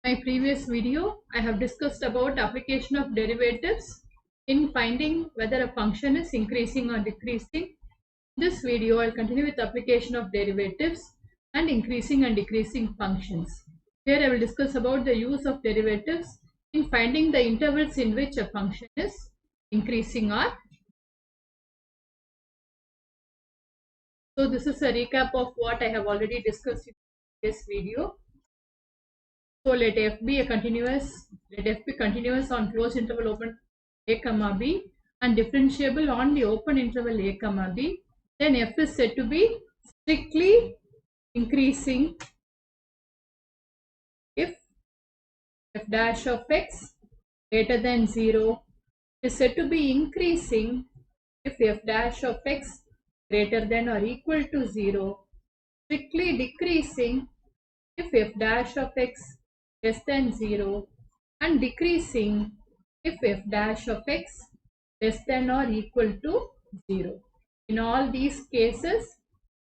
my previous video, I have discussed about application of derivatives in finding whether a function is increasing or decreasing. This video, I'll continue with application of derivatives and increasing and decreasing functions. Here I will discuss about the use of derivatives in finding the intervals in which a function is increasing or. So this is a recap of what I have already discussed in this video. So let f be continuous on closed interval open a comma b and differentiable on the open interval a comma b. Then f is said to be strictly increasing if f dash of x greater than 0 is said to be increasing if f dash of x greater than or equal to 0, strictly decreasing if f dash of x less than 0 and decreasing if f dash of x less than or equal to 0. In all these cases,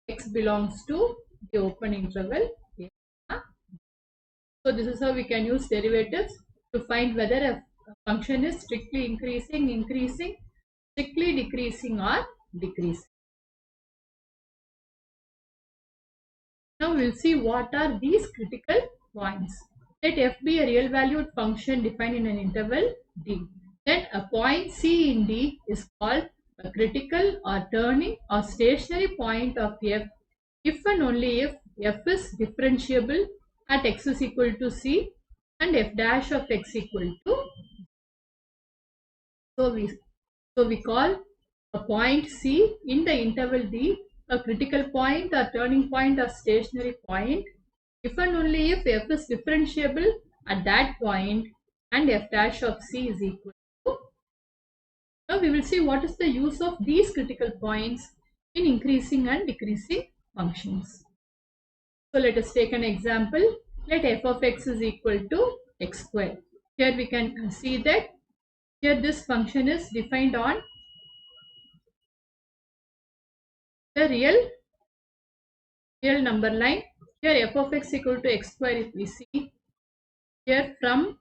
x belongs to the open interval. So this is how we can use derivatives to find whether a function is strictly increasing, strictly decreasing or decreasing. Now we will see what are these critical points. Let f be a real valued function defined in an interval d. Then a point C in D is called a critical or turning or stationary point of f if and only if f is differentiable at x is equal to c and f dash of x equal to. So we call a point C in the interval D a critical point or turning point or stationary point if and only if f is differentiable at that point and f dash of c is equal to. Now we will see what is the use of these critical points in increasing and decreasing functions. So let us take an example. Let f of x is equal to x square. Here we can see that here this function is defined on the real number line. Here f of x equal to x square, if we see here from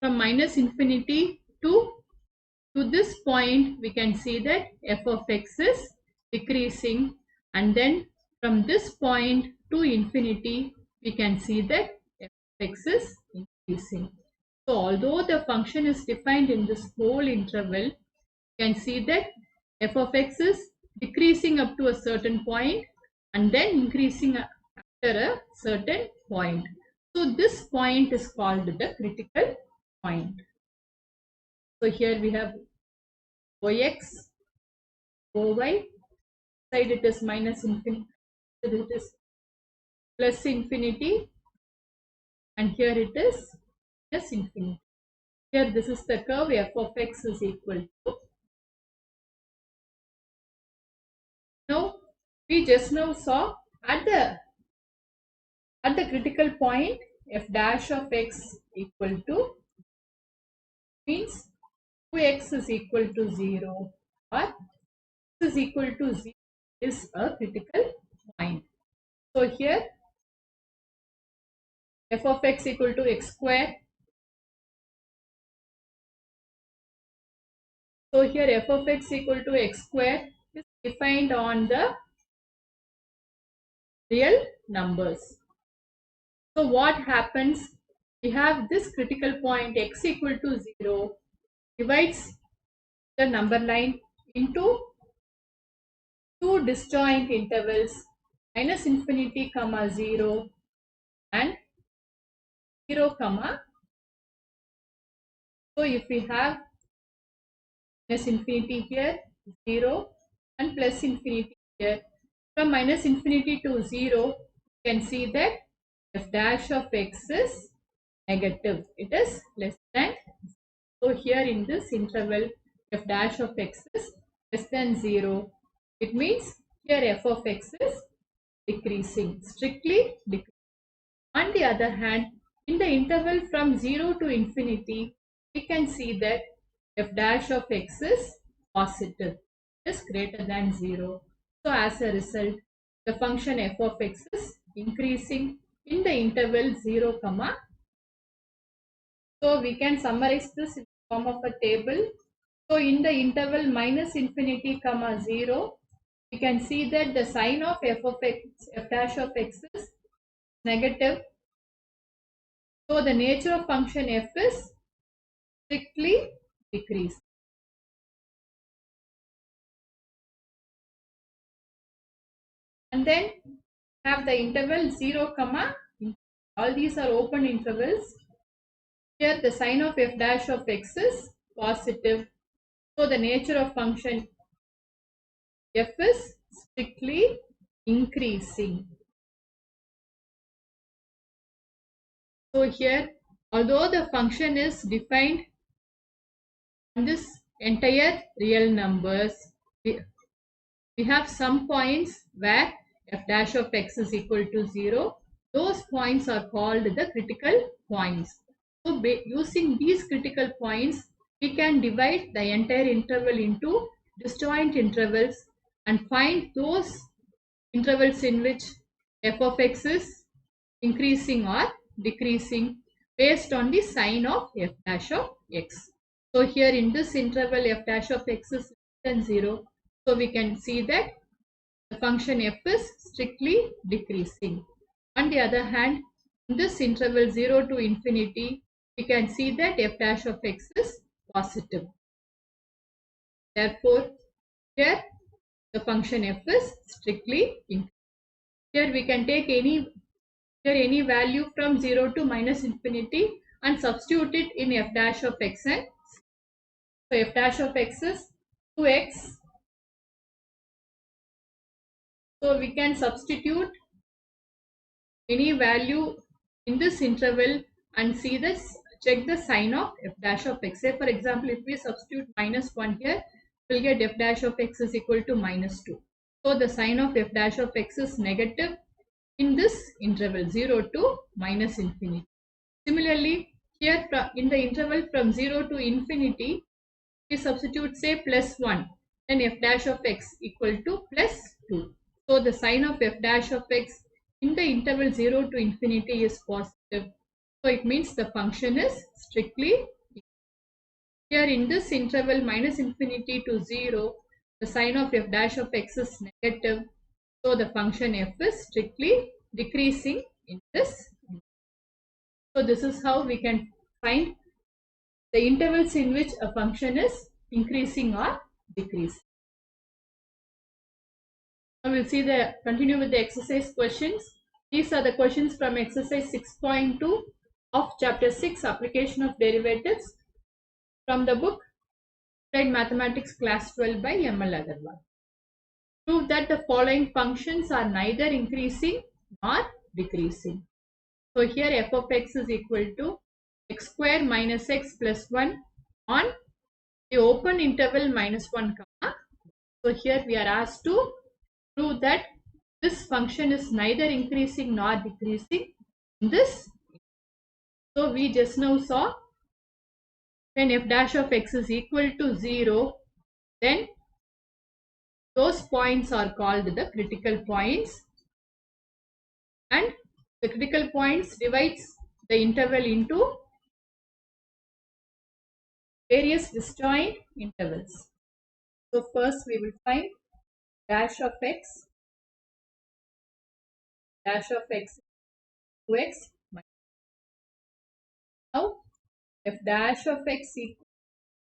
minus infinity to this point, we can see that f of x is decreasing, and then from this point to infinity we can see that f of x is increasing. So although the function is defined in this whole interval, you can see that f of x is decreasing up to a certain point and then increasing after a certain point. So this point is called the critical point. So here we have ox, oy, side it is minus infinity, it is plus infinity, and here it is plus infinity. Here this is the curve f of x is equal to. Now we just now saw at the critical point f dash of x equal to means 2x is equal to 0 or x is equal to 0 is a critical point. So here f of x equal to x square. So here f of x equal to x square is defined on the real numbers. So what happens? We have this critical point x equal to 0 divides the number line into two disjoint intervals minus infinity comma 0 and 0 comma. So if we have minus infinity here 0 and plus infinity here, from minus infinity to 0 you can see that f dash of x is negative, it is less than 0. So here in this interval f dash of x is less than 0, it means here f of x is decreasing, strictly decreasing. On the other hand, in the interval from 0 to infinity, we can see that f dash of x is positive, is greater than 0. So as a result, the function f of x is increasing in the interval 0 comma So we can summarize this in the form of a table. So in the interval minus infinity comma 0, we can see that the sign of f of x, f dash of x is negative. So the nature of function f is strictly decreasing. And then have the interval 0 comma, all these are open intervals. Here the sign of f dash of x is positive. So the nature of function f is strictly increasing. So here, although the function is defined on this entire real numbers, we have some points where f dash of x is equal to 0. Those points are called the critical points. So using these critical points, we can divide the entire interval into disjoint intervals and find those intervals in which f of x is increasing or decreasing based on the sign of f dash of x. So here in this interval f dash of x is less than 0. So we can see that the function f is strictly decreasing. On the other hand, in this interval 0 to infinity, we can see that f dash of x is positive. Therefore, here the function f is strictly increasing. Here we can take any value from 0 to minus infinity and substitute it in f dash of x. And so f dash of x is 2x. So we can substitute any value in this interval and see this, check the sign of f dash of x. Say for example, if we substitute minus 1 here, we'll get f dash of x is equal to minus 2. So the sign of f dash of x is negative in this interval 0 to minus infinity. Similarly, here in the interval from 0 to infinity, we substitute say plus 1, then f dash of x equal to plus 2. So the sign of f dash of x in the interval 0 to infinity is positive. So it means the function is strictly. Here in this interval minus infinity to 0, the sign of f dash of x is negative. So the function f is strictly decreasing in this. So this is how we can find the intervals in which a function is increasing or decreasing. Now we'll continue with the exercise questions. These are the questions from exercise 6.2 of chapter 6, application of derivatives, from the book Applied Mathematics Class 12 by M.L. Agarwal. Prove that the following functions are neither increasing nor decreasing. So here f of x is equal to x square minus x plus 1 on the open interval minus 1 comma. So here we are asked to prove that this function is neither increasing nor decreasing in this. So we just now saw when f dash of x is equal to 0, then those points are called the critical points, and the critical points divides the interval into various disjoint intervals. So first we will find dash of x 2x. Now f dash of x equal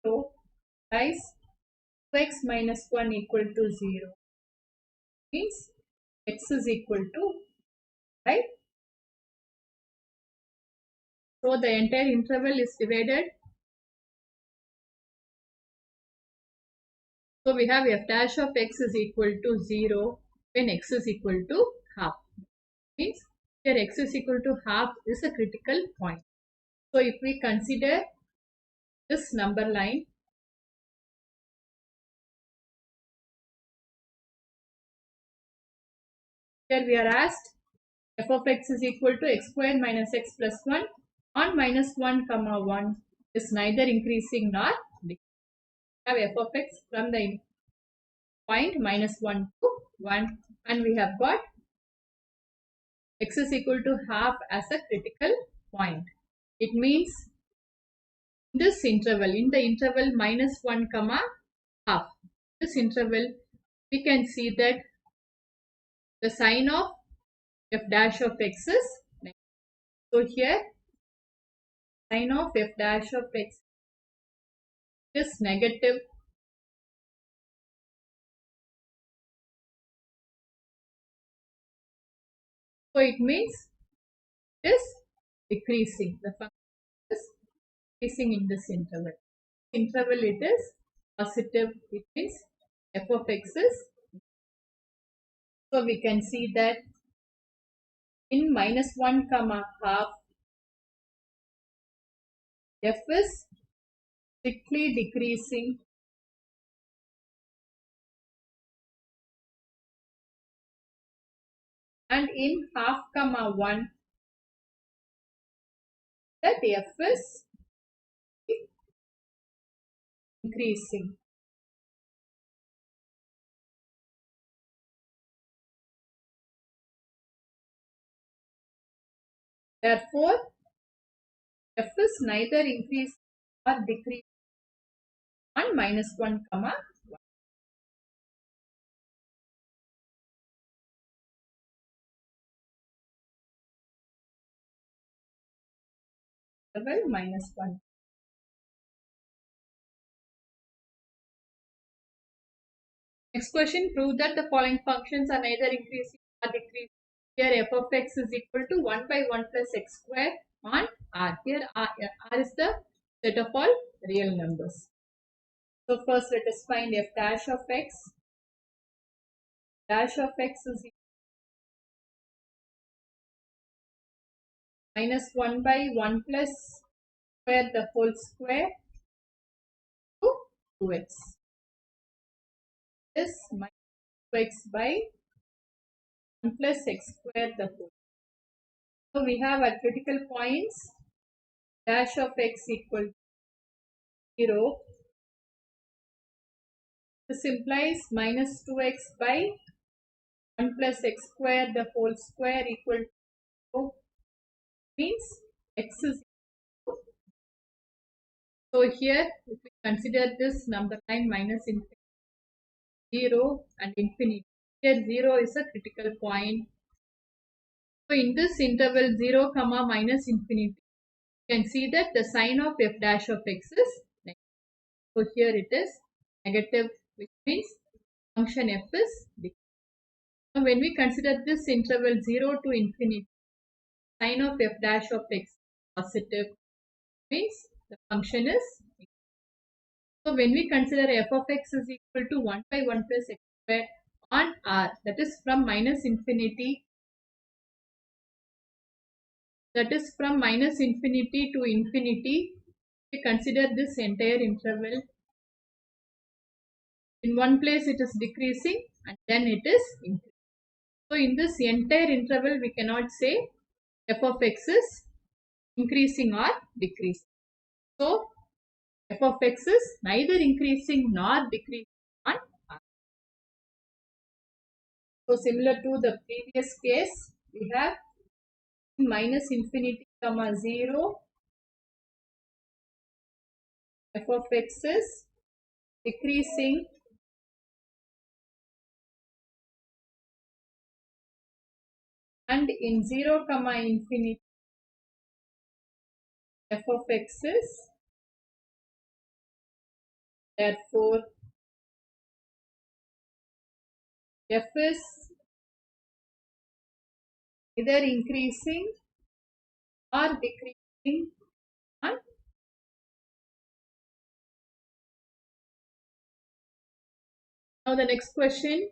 to guys 2x minus 1 equal to 0 means x is equal to, right? So the entire interval is divided. So we have f dash of x is equal to 0 when x is equal to half. Means here x is equal to half is a critical point. So if we consider this number line, here we are asked f of x is equal to x square minus x plus 1 on minus 1 comma 1 is neither increasing nor decreasing. We have f of x from the point minus 1 to 1, and we have got x is equal to half as a critical point. It means this interval, in the interval minus 1 comma half, this interval, we can see that the sign of f dash of x is negative. So here sign of f dash of x is negative. So it means it is decreasing. The function is decreasing in this interval. Interval it is positive. It means f of x is. So we can see that in minus 1 comma half, f is strictly decreasing, and in half comma 1, that f is increasing. Therefore, f is neither increasing or decreasing on minus 1 comma 1. Interval minus 1. Next question, prove that the following functions are neither increasing or decreasing. Here f of x is equal to 1 by 1 plus x square on r. Here r is the set of all real numbers. So first let us find f dash of x. Dash of x is minus 1 by 1 plus square the whole square to 2x. This minus 2x by 1 plus x square the whole. So we have at critical points dash of x equal to 0. This implies minus 2x by 1 plus x square the whole square equal to 0, means x is equal to. So here if we consider this number line minus infinity, 0 and infinity, here 0 is a critical point. So in this interval 0 comma minus infinity, you can see that the sign of f dash of x is negative. So here it is negative, which means function f is decreasing. Now when we consider this interval 0 to infinity, sign of f dash of x positive, means the function is increasing. So when we consider f of x is equal to 1 by 1 plus x square on r, that is from minus infinity, that is from minus infinity to infinity, we consider this entire interval. In one place it is decreasing and then it is increasing. So in this entire interval we cannot say f of x is increasing or decreasing. So f of x is neither increasing nor decreasing on r. So similar to the previous case, we have minus infinity comma 0, f of x is decreasing, and in 0 comma infinity, f of x is therefore f is either increasing or decreasing on. Now the next question,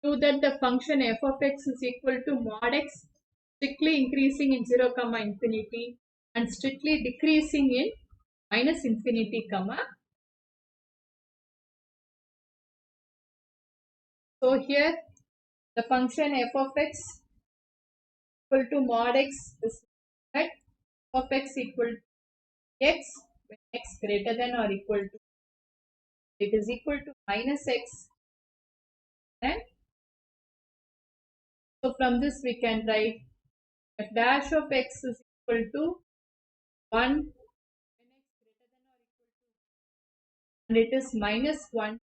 prove that the function f of x is equal to mod x strictly increasing in 0 comma infinity and strictly decreasing in minus infinity comma. So here the function f of x equal to mod x is that f of x equal to x when x greater than or equal to, it is equal to minus x, and so from this we can write f dash of x is equal to 1 when x greater and it is -1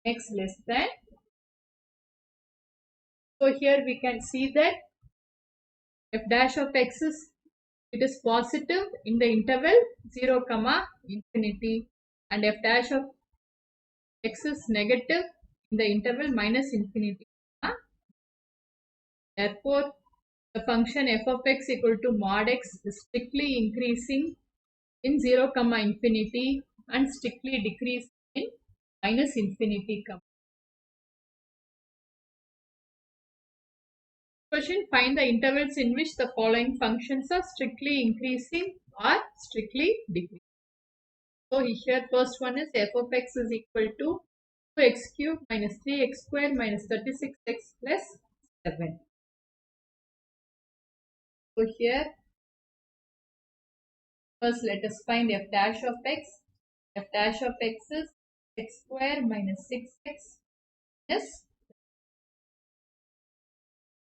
x less than. So here we can see that f dash of x is positive in the interval 0 comma infinity, and f dash of x is negative in the interval -infinity. Therefore, the function f of x equal to mod x is strictly increasing in 0 comma infinity and strictly decreasing in -infinity comma. Question: find the intervals in which the following functions are strictly increasing or strictly decreasing. So here first one is f of x is equal to 2x cubed minus 3x squared minus 36x plus 7. So here first let us find f dash of x. F dash of x is x squared minus 6x plus.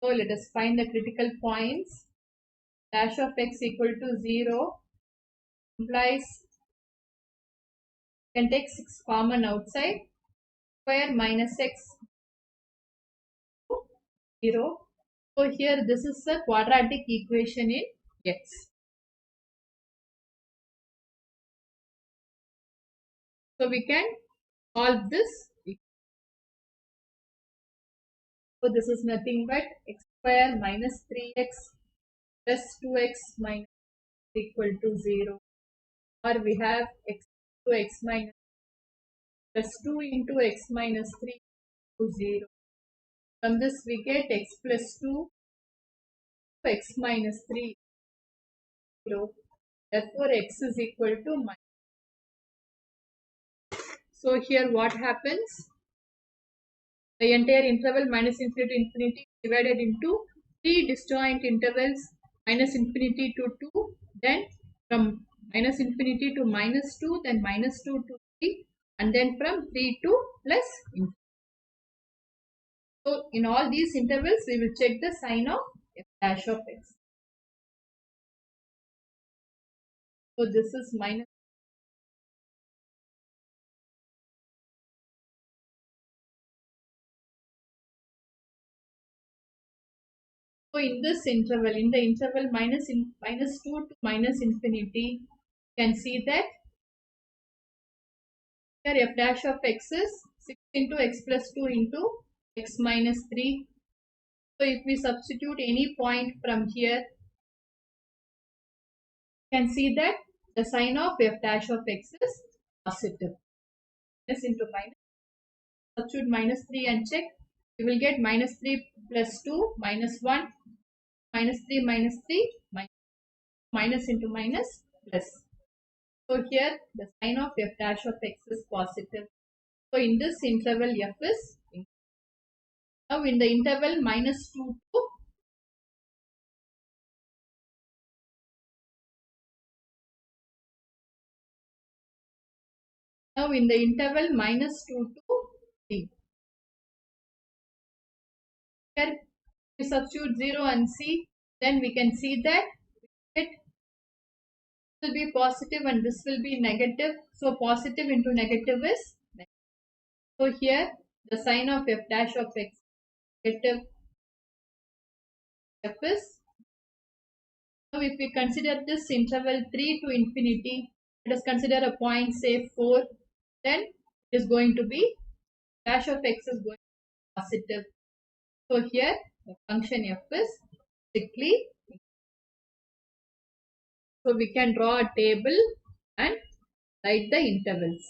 So let us find the critical points. Dash of x equal to 0 implies can take 6 common outside. Square minus x 0. So here this is a quadratic equation in x. So we can solve this. So this is nothing but x square minus 3x plus 2x minus equal to 0. Or we have x to x minus plus 2 into x minus 3 to 0. From this we get x plus 2 to x minus 3 0. Therefore x is equal to minus. So here what happens? The entire interval minus infinity to infinity is divided into 3 disjoint intervals minus infinity to 2, then from minus infinity to -2, then -2 to 3, and then from 3 to plus infinity. So in all these intervals we will check the sign of f dash of x. So this is minus. So in this interval, in the interval -2 to minus infinity, you can see that here f dash of x is 6 into x plus 2 into x minus 3. So if we substitute any point from here, you can see that the sign of f dash of x is positive. Minus into minus, substitute -3 and check. You will get -3 plus 2 minus 1, -3 minus 3 minus into minus plus. So here the sign of f dash of x is positive. So in this interval f is now in the interval -2 to now in the interval -2 to 3. Here we substitute 0 and c, then we can see that it will be positive and this will be negative. So positive into negative is negative. So here the sign of f dash of x negative f is. Now if we consider this interval 3 to infinity, let us consider a point say 4, then it is going to be dash of x is going to be positive. So here the function f is strictly. So we can draw a table and write the intervals.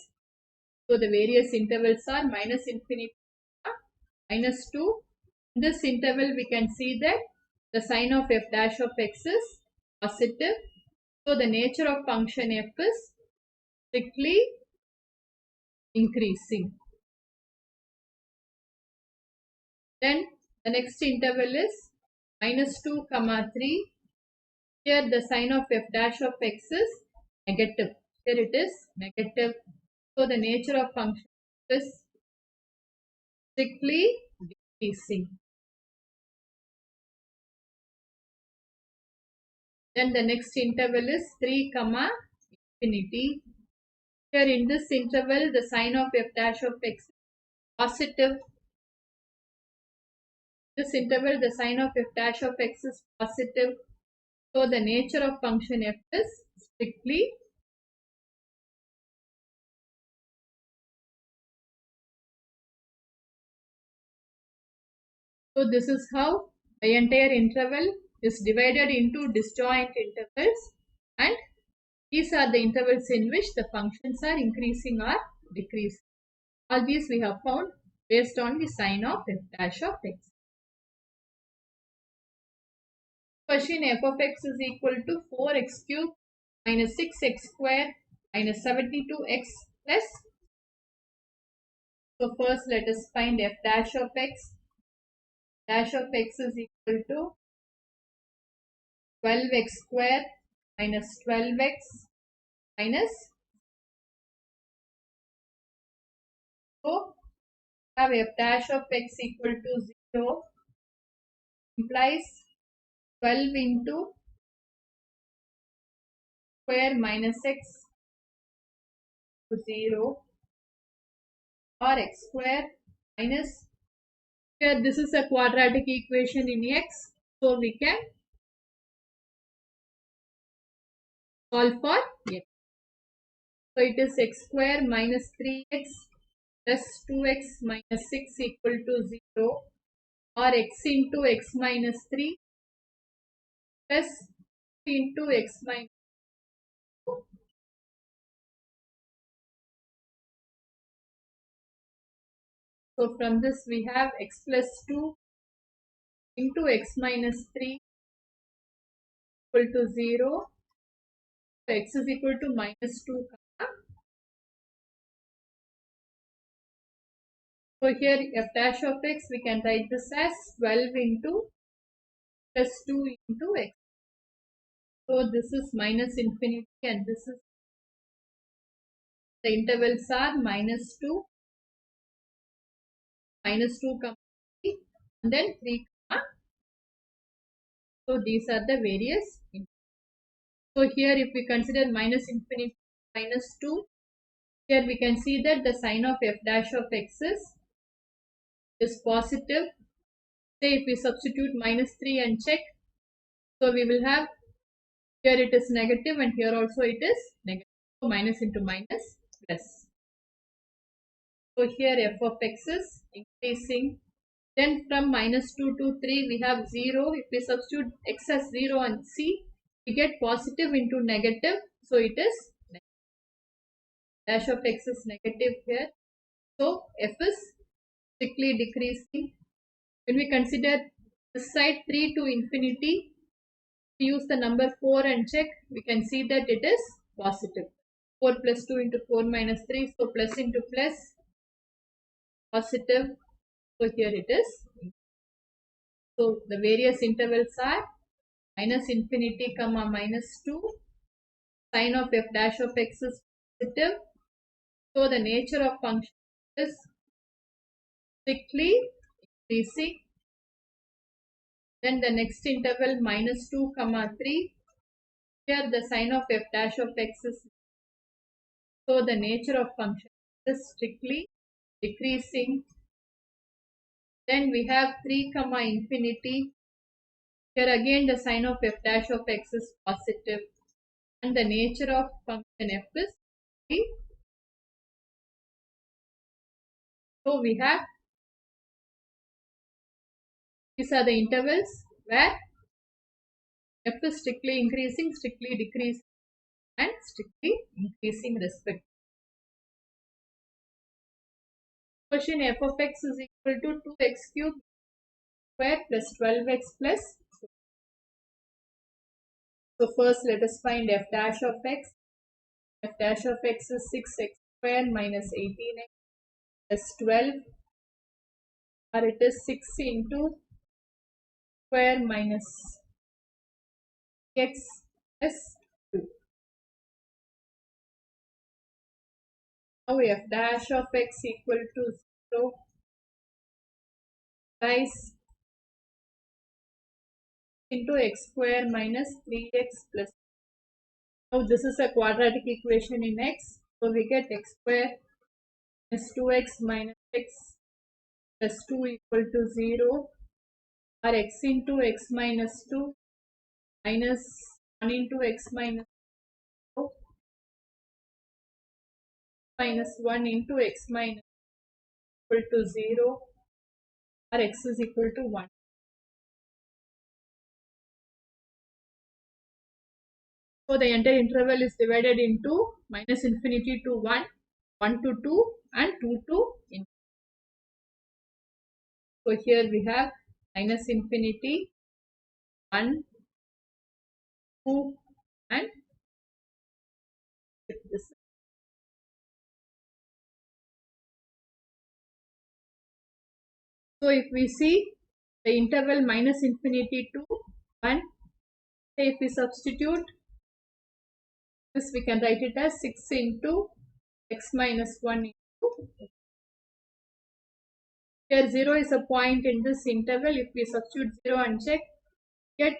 So the various intervals are minus infinity to -2. In this interval we can see that the sign of f dash of x is positive. So the nature of function f is strictly increasing. Then the next interval is -2 comma 3. Here the sign of f dash of x is negative. Here it is negative. So the nature of function is strictly decreasing. Then the next interval is 3 comma infinity. Here in this interval, the sign of f dash of x is positive. This interval, the sign of f dash of x is positive. So the nature of function f is strictly So this is how the entire interval is divided into disjoint intervals, and these are the intervals in which the functions are increasing or decreasing. All these we have found based on the sign of f dash of x. Question: f of x is equal to 4x cube minus 6x square minus 72x plus. So first let us find f dash of x. Dash of x is equal to 12x square minus 12x minus. So have f dash of x equal to 0 implies 12 into square minus x to 0 or x square minus, here this is a quadratic equation in x, so we can solve for x. So it is x square minus 3x plus 2x minus 6 equal to 0 or x into x minus 3 plus into x minus 2. So from this we have x plus 2 into x minus 3 equal to 0. So x is equal to minus 2. So here f dash of x, we can write this as 12 into plus 2 into x. So this is minus infinity and this is, the intervals are minus 2 comma 3 and then 3 comma. So these are the various intervals. So here if we consider minus infinity minus 2, here we can see that the sign of f dash of x is positive. Say if we substitute minus 3 and check, so we will have here it is negative and here also it is negative. So minus into minus plus. So here f of x is increasing. Then from minus 2 to 3 we have 0. If we substitute x as 0 and c, we get positive into negative. So it is negative. Dash of x is negative here. So f is strictly decreasing. When we consider this side 3 to infinity, we use the number 4 and check, we can see that it is positive. 4 plus 2 into 4 minus 3, so plus into plus, positive. So here it is. So the various intervals are minus infinity comma minus 2. Sign of f dash of x is positive. So the nature of function is strictly increasing. Then the next interval minus 2 comma 3. Here the sign of f dash of x is, so the nature of function is strictly decreasing. Then we have 3 comma infinity. Here again the sign of f dash of x is positive and the nature of function f is 3. So we have, these are the intervals where f is strictly increasing, strictly decreasing and strictly increasing respectively. Question: f of x is equal to 2x cube square plus 12x plus 2. So first let us find f dash of x. F dash of x is 6x square minus 18x plus 12, or it is 6 into square minus x plus 2. Now f dash of x equal to 0 rise into x square minus 3x plus. Now this is a quadratic equation in x. So we get x square minus 2x minus x plus 2 equal to 0, or x into x minus 2 minus 1 into x minus 4 minus 1 into x minus equal to 0, or x is equal to 1. So the entire interval is divided into minus infinity to 1, 1 to 2, and 2 to infinity. So here we have minus infinity, 1, 2, and this. So if we see the interval minus infinity to 1, say if we substitute this, we can write it as 6 into x minus 1 into. Here 0 is a point in this interval. If we substitute 0 and check, get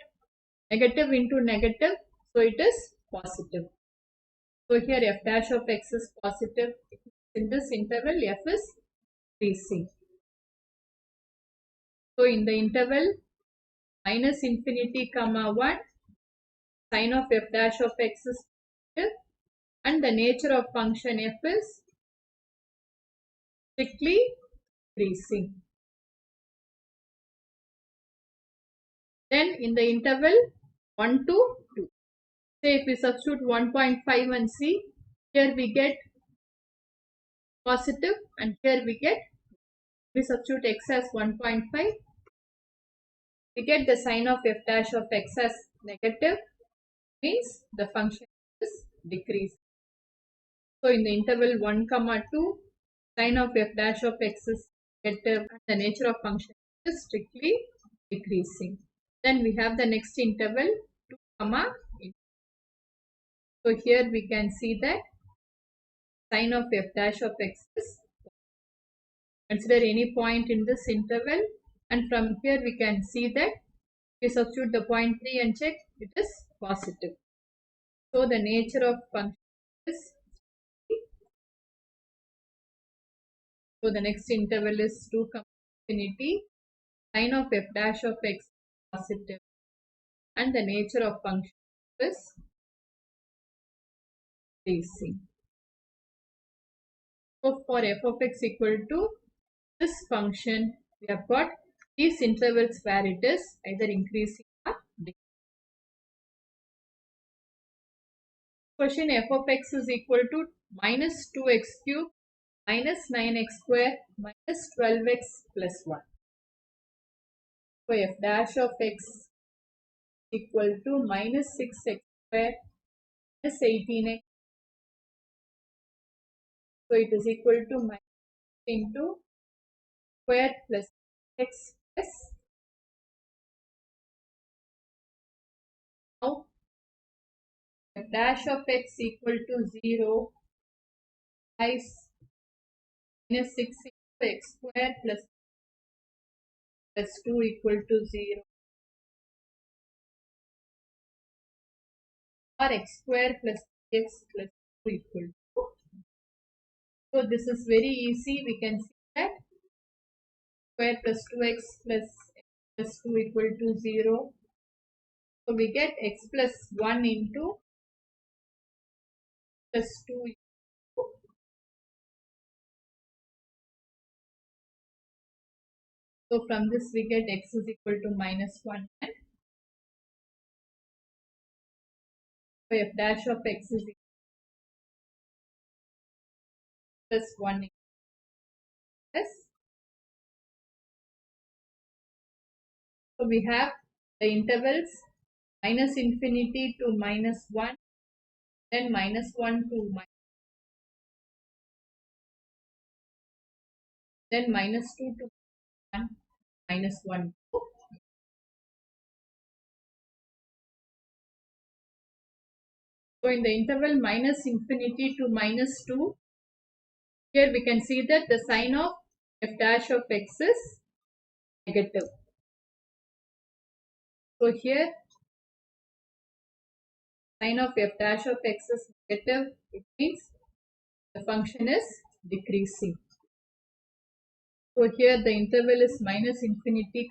negative into negative, so it is positive. So here f dash of x is positive. In this interval, f is increasing. So in the interval minus infinity comma 1, sign of f dash of x is positive, and the nature of function f is strictly increasing. Then in the interval 1 to 2, say if we substitute 1.5 and see, here we get positive and here we get, we substitute x as 1.5, we get the sign of f dash of x as negative, means the function is decreasing. So in the interval 1 comma 2, sign of f dash of x is negative and the nature of function is strictly decreasing. Then we have the next interval 2 comma. So here we can see that sign of f dash of x is. Consider any point in this interval, and from here we can see that we substitute the point 3 and check, it is positive. So the nature of function is. So the next interval is 2 comma infinity. Sign of f dash of x is positive and the nature of function is decreasing. So for f of x equal to this function, we have got these intervals where it is either increasing or decreasing. Question f of x is equal to minus 2x cube minus 9x square minus 12x plus 1. So f dash of x equal to minus 6x square minus 18x. So it is equal to minus into square plus x plus. Now f dash of x equal to 0 is minus 6 into x square plus 2 equal to 0, or x square plus x plus 2 equal to. So this is very easy. We can see that square plus 2x plus x plus 2 equal to 0. So we get x plus 1 into plus 2 equal to. So from this we get x is equal to minus 1 and f dash of x is equal to plus 1 plus. So we have the intervals minus infinity to minus 1, then minus 1 to minus, then minus 2 to 1, minus 1 to. So in the interval minus infinity to minus 2, here we can see that the sign of f dash of x is negative. So here sign of f dash of x is negative. It means the function is decreasing. So here the interval is minus infinity,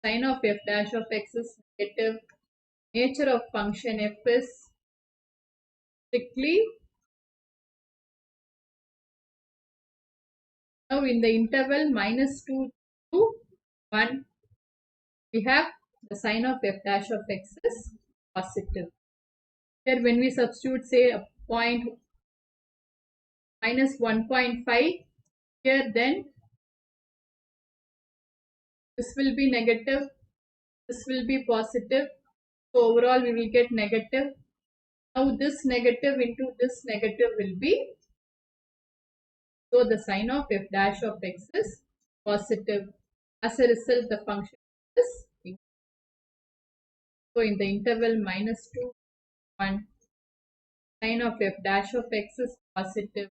sin of f dash of x is negative, nature of function f is strictly. Now in the interval minus 2 to 1, we have the sin of f dash of x is positive. Here when we substitute say a point minus 1.5, here then this will be negative, this will be positive. So overall we will get negative. Now this negative into this negative will be, so the sin of f dash of x is positive. As a result the function is increasing. So in the interval minus 2 1, sin of f dash of x is positive.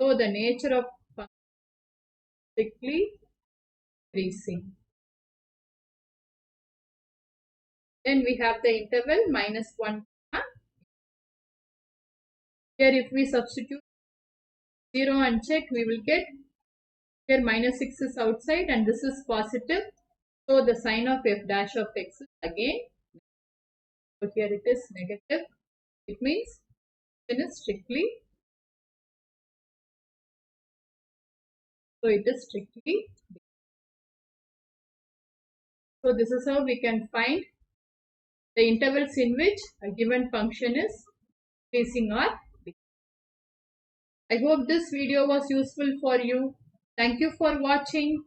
So the nature of function is strictly decreasing. Then we have the interval minus 1. Here if we substitute 0 and check, we will get here minus 6 is outside and this is positive. So the sin of f dash of x is again, so here it is negative. It means it is strictly, so it is strictly. So this is how we can find the intervals in which a given function is increasing or decreasing. I hope this video was useful for you. Thank you for watching.